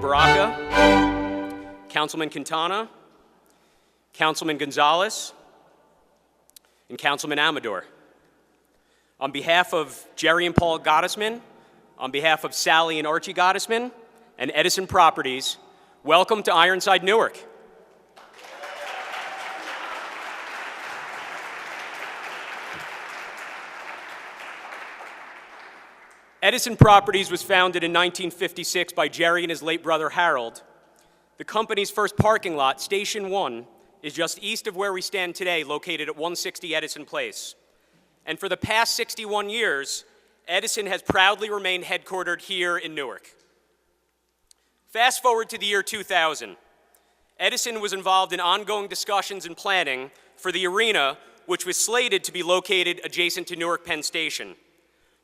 Baraka, Councilman Quintana, Councilman Gonzalez, and Councilman Amador. On behalf of Jerry and Paul Gottesman, on behalf of Sally and Archie Gottesman, and Edison Properties, welcome to Ironside, Newark. Edison Properties was founded in 1956 by Jerry and his late brother Harold. The company's first parking lot, Station 1, is just east of where we stand today, located at 160 Edison Place. And for the past 61 years, Edison has proudly remained headquartered here in Newark. Fast forward to the year 2000. Edison was involved in ongoing discussions and planning for the arena, which was slated to be located adjacent to Newark Penn Station.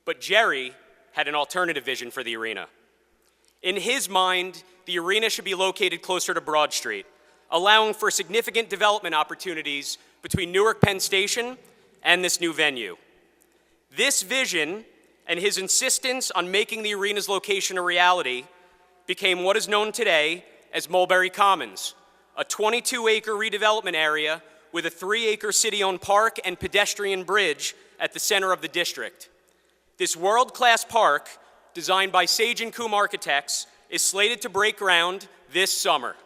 But Jerry had an alternative vision for the arena. In his mind, the arena should be located closer to Broad Street, allowing for significant development opportunities between Newark Penn Station and this new venue. This vision and his insistence on making the arena's location a reality became what is known today as Mulberry Commons, a 22-acre redevelopment area with a 3-acre city-owned park and pedestrian bridge at the center of the district. This world-class park, designed by Sage & Coombe Architects, is slated to break ground this summer.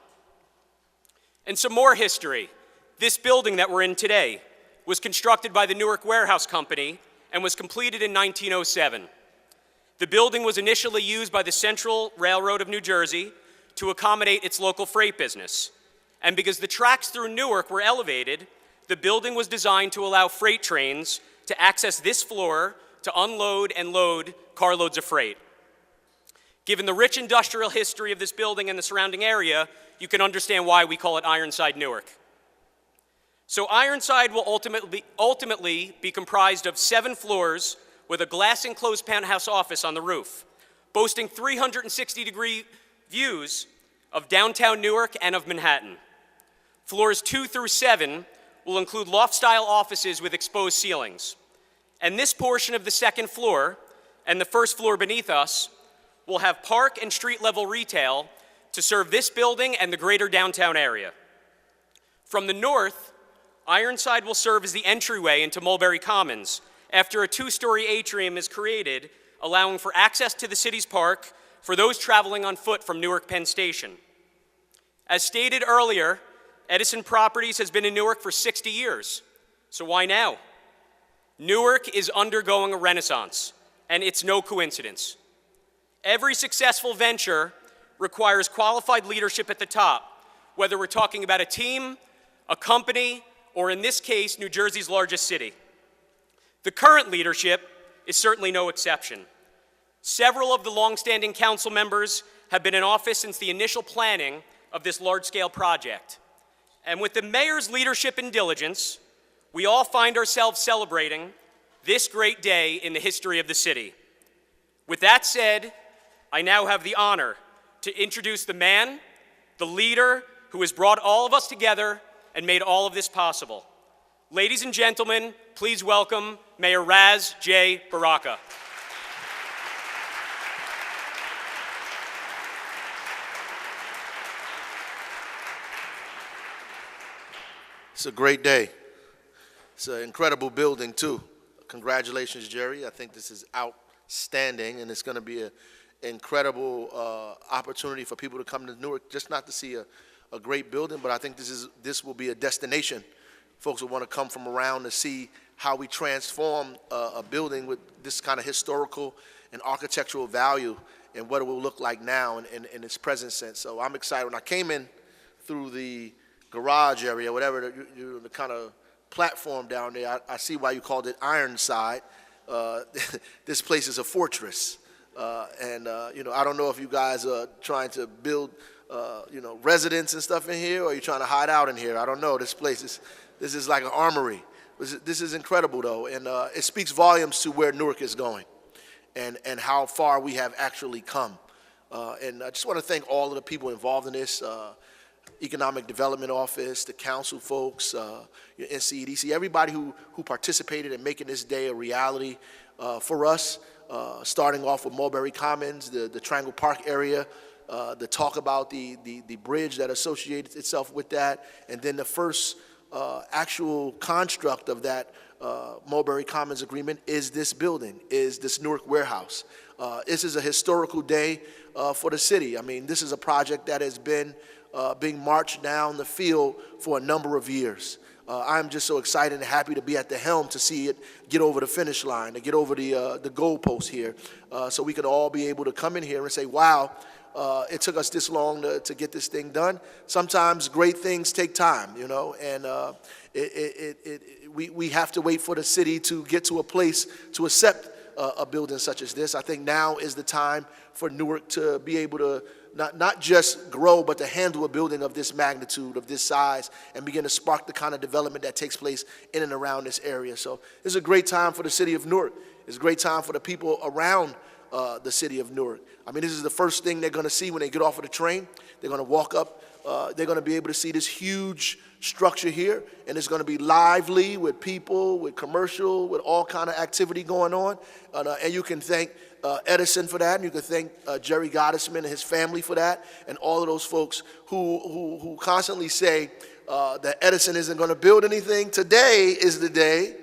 And some more history. This building that we're in today was constructed by the Newark Warehouse Company and was completed in 1907. The building was initially used by the Central Railroad of New Jersey to accommodate its local freight business. And because the tracks through Newark were elevated, the building was designed to allow freight trains to access this floor to unload and load carloads of freight. Given the rich industrial history of this building and the surrounding area, you can understand why we call it Ironside, Newark. So Ironside will ultimately be comprised of 7 floors with a glass-enclosed penthouse office on the roof, boasting 360-degree views of downtown Newark and of Manhattan. Floors 2 through 7 will include loft-style offices with exposed ceilings. And this portion of the 2nd floor and the 1st floor beneath us will have park and street-level retail to serve this building and the greater downtown area. From the north, Ironside will serve as the entryway into Mulberry Commons after a 2-story atrium is created, allowing for access to the city's park for those traveling on foot from Newark Penn Station. As stated earlier, Edison Properties has been in Newark for 60 years. So why now? Newark is undergoing a renaissance, and it's no coincidence. Every successful venture requires qualified leadership at the top, whether we're talking about a team, a company, or in this case, New Jersey's largest city. The current leadership is certainly no exception. Several of the longstanding council members have been in office since the initial planning of this large-scale project. And with the mayor's leadership and diligence, we all find ourselves celebrating this great day in the history of the city. With that said, I now have the honor to introduce the man, the leader, who has brought all of us together and made all of this possible. Ladies and gentlemen, please welcome Mayor Raz J. Baraka. It's a great day. It's an incredible building, too. Congratulations, Jerry. I think this is outstanding, and it's going to be an incredible opportunity for people to come to Newark, just not to see a great building, but I think this will be a destination. Folks will want to come from around to see how we transform a building with this kind of historical and architectural value and what it will look like now in its present sense. So I'm excited. When I came in through the garage area, whatever, the kind of platform down there, I see why you called it Ironside. This place is a fortress. I don't know if you guys are trying to build, residents and stuff in here, or you're trying to hide out in here. I don't know. This is like an armory. This is incredible, though, and it speaks volumes to where Newark is going and how far we have actually come. And I just want to thank all of the people involved in this, Economic Development Office, the council folks, your NCEDC, everybody who participated in making this day a reality for us, starting off with Mulberry Commons, the Triangle Park area, the talk about the bridge that associates itself with that, and then the first actual construct of that Mulberry Commons agreement is this building, is this Newark warehouse. This is a historical day for the city. I mean, this is a project that has been being marched down the field for a number of years. I'm just so excited and happy to be at the helm to see it get over the finish line, to get over the goalpost here, so we can all be able to come in here and say, wow, it took us this long to get this thing done. Sometimes great things take time, you know, and we have to wait for the city to get to a place to accept a building such as this. I think now is the time for Newark to be able to not just grow, but to handle a building of this magnitude, of this size, and begin to spark the kind of development that takes place in and around this area. So it's a great time for the city of Newark. It's a great time for the people around the city of Newark. I mean, this is the first thing they're going to see when they get off of the train. They're going to walk up. They're going to be able to see this huge structure here, and it's going to be lively with people, with commercial, with all kind of activity going on. And you can thank Edison for that, and you can thank Jerry Gottesman and his family for that, and all of those folks who constantly say that Edison isn't going to build anything. Today is the day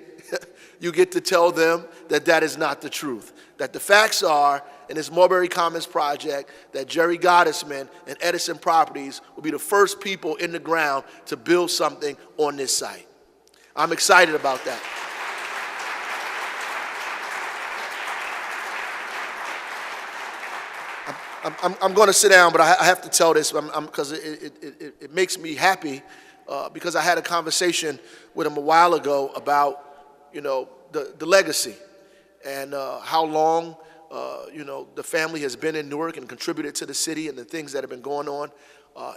you get to tell them that that is not the truth. That the facts are, in this Mulberry Commons project, that Jerry Gottesman and Edison Properties will be the first people in the ground to build something on this site. I'm excited about that. I'm going to sit down, but I have to tell this because it makes me happy because I had a conversation with him a while ago about, you know, the legacy and how long, you know, the family has been in Newark and contributed to the city and the things that have been going on,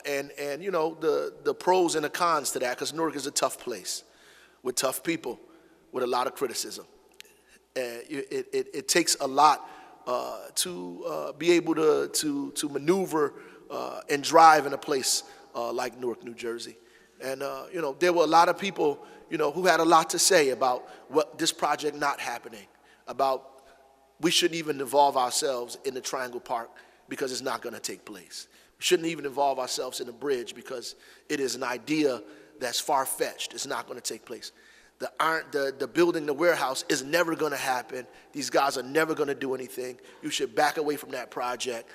and you know, the pros and the cons to that, because Newark is a tough place with tough people, with a lot of criticism. And it takes a lot to be able to maneuver and drive in a place like Newark, New Jersey. And you know, there were a lot of people, you know, who had a lot to say about what this project not happening, about we shouldn't even involve ourselves in the Triangle Park because it's not going to take place. We shouldn't even involve ourselves in the bridge because it is an idea that's far-fetched. It's not going to take place. The building the warehouse is never going to happen. These guys are never going to do anything. You should back away from that project.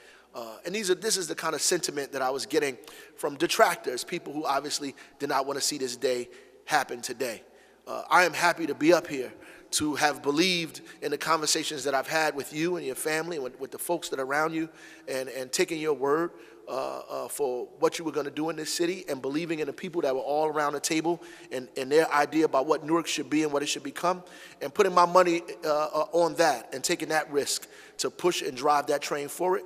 And this is the kind of sentiment that I was getting from detractors, people who obviously did not want to see this day happen today. I am happy to be up here, to have believed in the conversations that I've had with you and your family, and with the folks that are around you, and taking your word for what you were going to do in this city, and believing in the people that were all around the table and their idea about what Newark should be and what it should become, and putting my money on that and taking that risk to push and drive that train forward,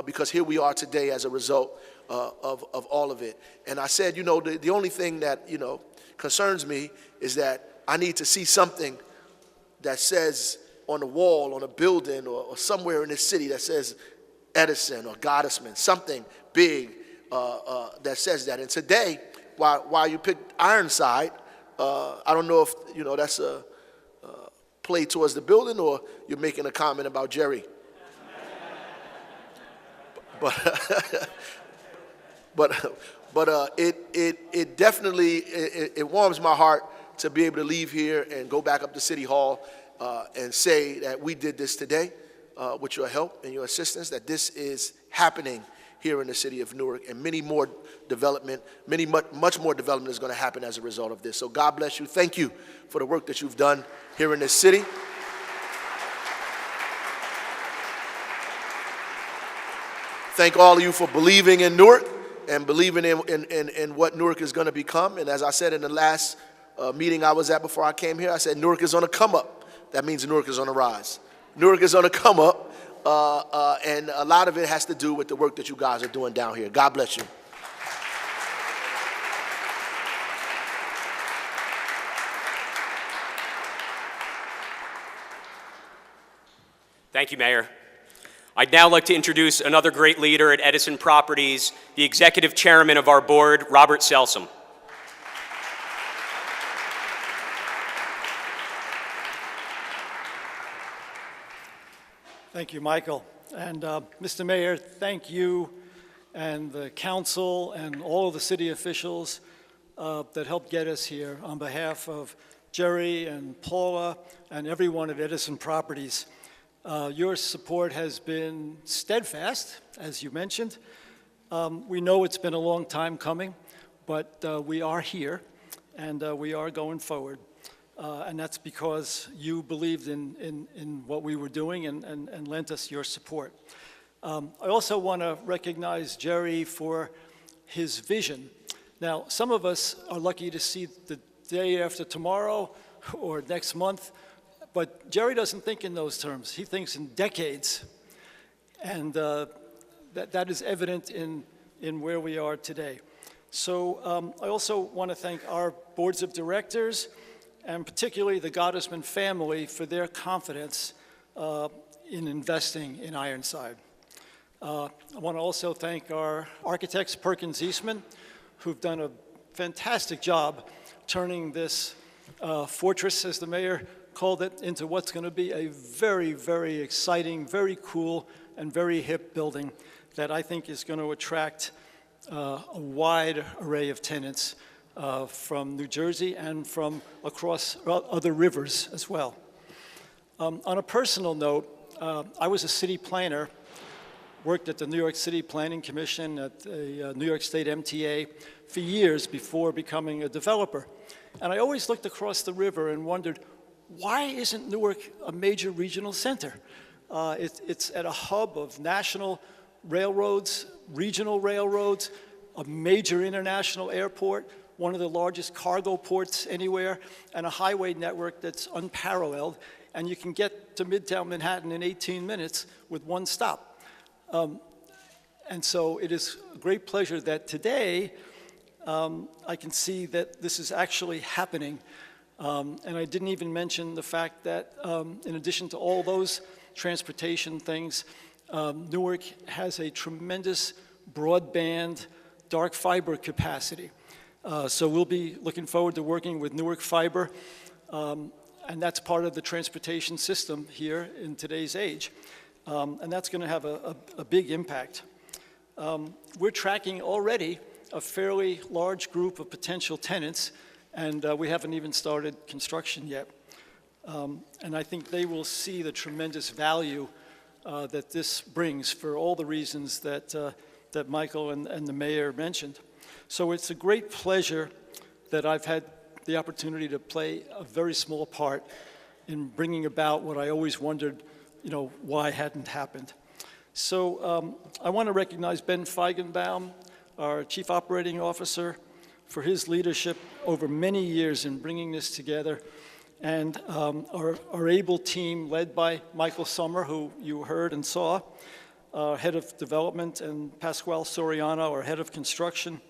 because here we are today as a result of all of it. And I said, you know, the only thing that, you know, concerns me is that I need to see something that says on the wall, on a building, or somewhere in this city that says Edison or Gottesman, something big that says that. And today, while you picked Ironside, I don't know if, you know, that's a play towards the building or you're making a comment about Jerry. But it definitely it warms my heart to be able to leave here and go back up to City Hall and say that we did this today with your help and your assistance, that this is happening here in the city of Newark, and much more development is going to happen as a result of this. So God bless you. Thank you for the work that you've done here in this city. Thank all of you for believing in Newark and believing in what Newark is going to become. And as I said in the last meeting I was at before I came here, I said Newark is on a come up. That means Newark is on a rise. Newark is on a come up, and a lot of it has to do with the work that you guys are doing down here. God bless you. Thank you, Mayor. I'd now like to introduce another great leader at Edison Properties, the executive chairman of our board, Robert Selsom. Thank you, Michael. And Mr. Mayor, thank you and the council and all of the city officials that helped get us here. On behalf of Jerry and Paula and everyone at Edison Properties, your support has been steadfast, as you mentioned. We know it's been a long time coming, but we are here, and we are going forward. And that's because you believed in what we were doing and lent us your support. I also want to recognize Jerry for his vision. Now, some of us are lucky to see the day after tomorrow or next month, but Jerry doesn't think in those terms. He thinks in decades, and that is evident in where we are today. So I also want to thank our boards of directors, and particularly the Gottesman family, for their confidence in investing in Ironside. I want to also thank our architects, Perkins Eastman, who've done a fantastic job turning this fortress, as the mayor called it, into what's going to be a very, very exciting, very cool, and very hip building that I think is going to attract a wide array of tenants from New Jersey and from across other rivers as well. On a personal note, I was a city planner, worked at the New York City Planning Commission, at the New York State MTA for years before becoming a developer. And I always looked across the river and wondered, why isn't Newark a major regional center? It's at a hub of national railroads, regional railroads, a major international airport, one of the largest cargo ports anywhere, and a highway network that's unparalleled. And you can get to Midtown Manhattan in 18 minutes with one stop. And so it is a great pleasure that today I can see that this is actually happening. And I didn't even mention the fact that in addition to all those transportation things, Newark has a tremendous broadband dark fiber capacity. So we'll be looking forward to working with Newark Fiber, and that's part of the transportation system here in today's age. And that's going to have a big impact. We're tracking already a fairly large group of potential tenants, and we haven't even started construction yet. And I think they will see the tremendous value that this brings for all the reasons that Michael and the mayor mentioned. So it's a great pleasure that I've had the opportunity to play a very small part in bringing about what I always wondered, why hadn't happened. So I want to recognize Ben Feigenbaum, our Chief Operating Officer, for his leadership over many years in bringing this together, and our able team led by Michael Sommer, who you heard and saw, Head of Development, and Pasquale Soriano, our Head of Construction.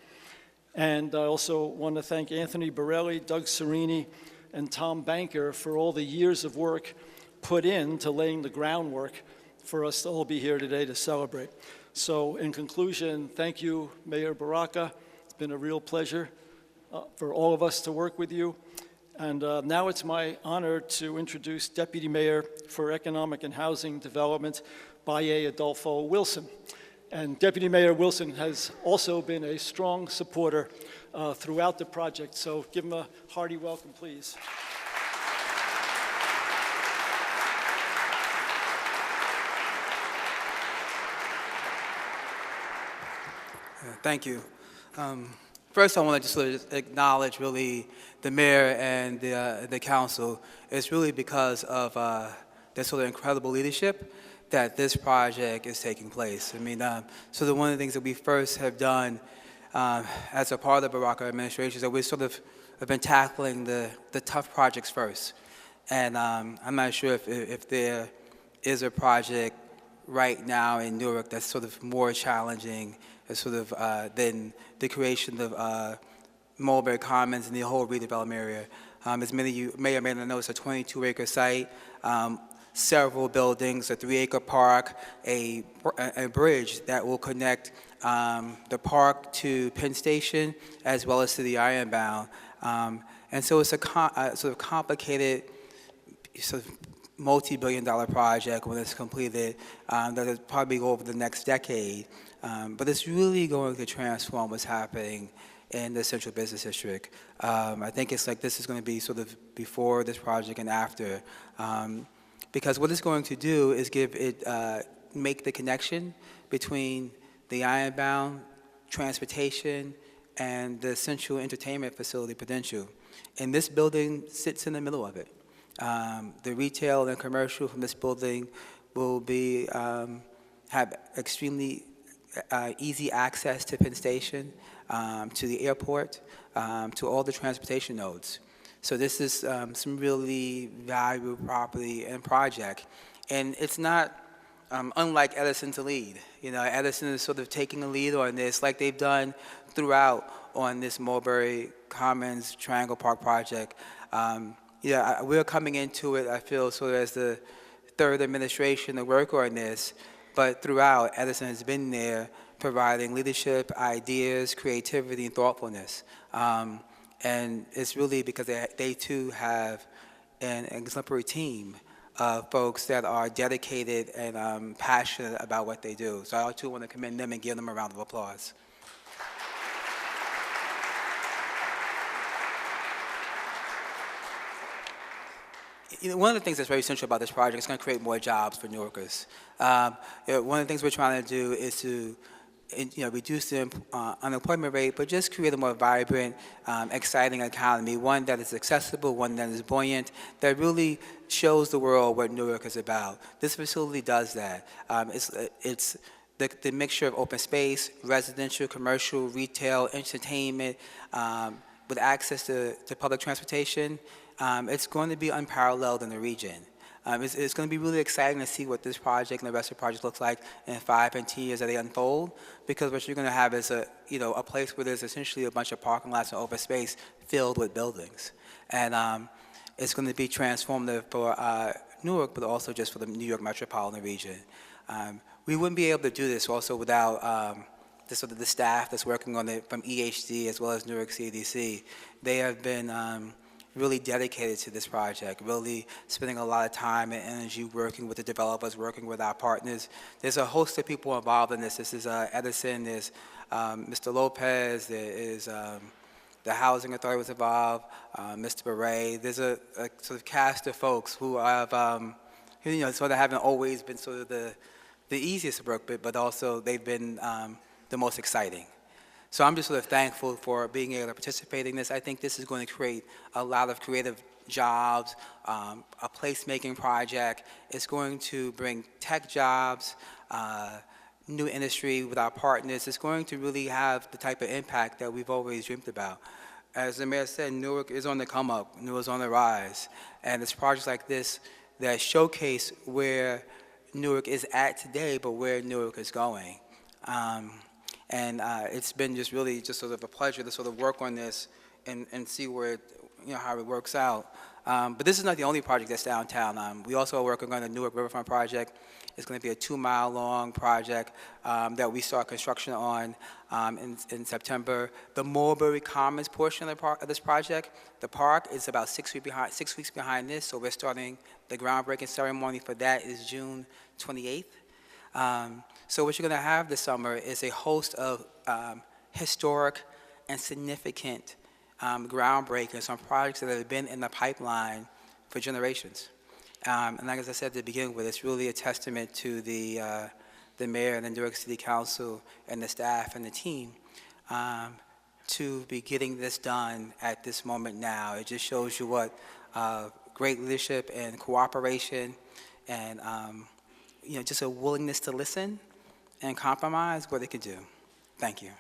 And I also want to thank Anthony Borelli, Doug Serini, and Tom Banker for all the years of work put into laying the groundwork for us to all be here today to celebrate. So in conclusion, thank you, Mayor Baraka. It's been a real pleasure for all of us to work with you. And now it's my honor to introduce Deputy Mayor for Economic and Housing Development, Baye Adolfo Wilson. And Deputy Mayor Wilson has also been a strong supporter throughout the project. So give him a hearty welcome, please. Thank you. First, I want to just acknowledge really the mayor and the council. It's really because of their sort of incredible leadership that this project is taking place. I mean, so one of the things that we first have done as a part of the Baraka administration is that we sort of have been tackling the tough projects first. And I'm not sure if there is a project right now in Newark that's sort of more challenging than the creation of Mulberry Commons and the whole redevelopment area. As many of you may or may not know, it's a 22-acre site, several buildings, a 3-acre park, a bridge that will connect the park to Penn Station as well as to the Ironbound. And so it's a sort of complicated, sort of multi-billion-dollar project when it's completed that will probably go over the next decade. But it's really going to transform what's happening in the Central Business District. I think it's like this is going to be sort of before this project and after, because what it's going to do is make the connection between the Ironbound transportation and the Central Entertainment Facility Prudential. And this building sits in the middle of it. The retail and commercial from this building will have extremely easy access to Penn Station, to the airport, to all the transportation nodes. So this is some really valuable property and project. And it's not unlike Edison to lead. You know, Edison is sort of taking the lead on this like they've done throughout on this Mulberry Commons Triangle Park project. We're coming into it, I feel, sort of as the third administration to work on this, but throughout, Edison has been there providing leadership, ideas, creativity, and thoughtfulness. And it's really because they too have an exemplary team of folks that are dedicated and passionate about what they do. So I too want to commend them and give them a round of applause. You know, one of the things that's very essential about this project is going to create more jobs for Newarkers. One of the things we're trying to do is to reduce the unemployment rate, but just create a more vibrant, exciting economy, one that is accessible, one that is buoyant, that really shows the world what Newark is about. This facility does that. It's the mixture of open space, residential, commercial, retail, entertainment, with access to public transportation. It's going to be unparalleled in the region. It's going to be really exciting to see what this project and the rest of the project looks like in 5 and 10 years as they unfold, because what you're going to have is a place where there's essentially a bunch of parking lots and open space filled with buildings. And it's going to be transformative for Newark, but also just for the New York metropolitan region. We wouldn't be able to do this also without the staff that's working on it from EHD as well as Newark CDC. They have been really dedicated to this project, really spending a lot of time and energy working with the developers, working with our partners. There's a host of people involved in this. This is Edison, there's Mr. Lopez, there is the Housing Authority was involved, Mr. Beret. There's a sort of cast of folks who have, sort of haven't always been sort of the easiest to work with, but also they've been the most exciting. So I'm just sort of thankful for being able to participate in this. I think this is going to create a lot of creative jobs, a placemaking project. It's going to bring tech jobs, new industry with our partners. It's going to really have the type of impact that we've always dreamed about. As the mayor said, Newark is on the come up, Newark is on the rise. And it's projects like this that showcase where Newark is at today, but where Newark is going. And it's been just really just sort of a pleasure to sort of work on this and see where how it works out. But this is not the only project that's downtown. We also are working on the Newark Riverfront project. It's going to be a 2-mile-long project that we start construction on in September. The Mulberry Commons portion of this project, the park is about 6 weeks behind this, so we're starting the groundbreaking ceremony for that is June 28th. So what you're going to have this summer is a host of historic and significant groundbreakers on projects that have been in the pipeline for generations. And like as I said at the beginning with, it's really a testament to the mayor and the Newark City Council and the staff and the team to be getting this done at this moment now. It just shows you what great leadership and cooperation and just a willingness to listen and compromise what it could do. Thank you.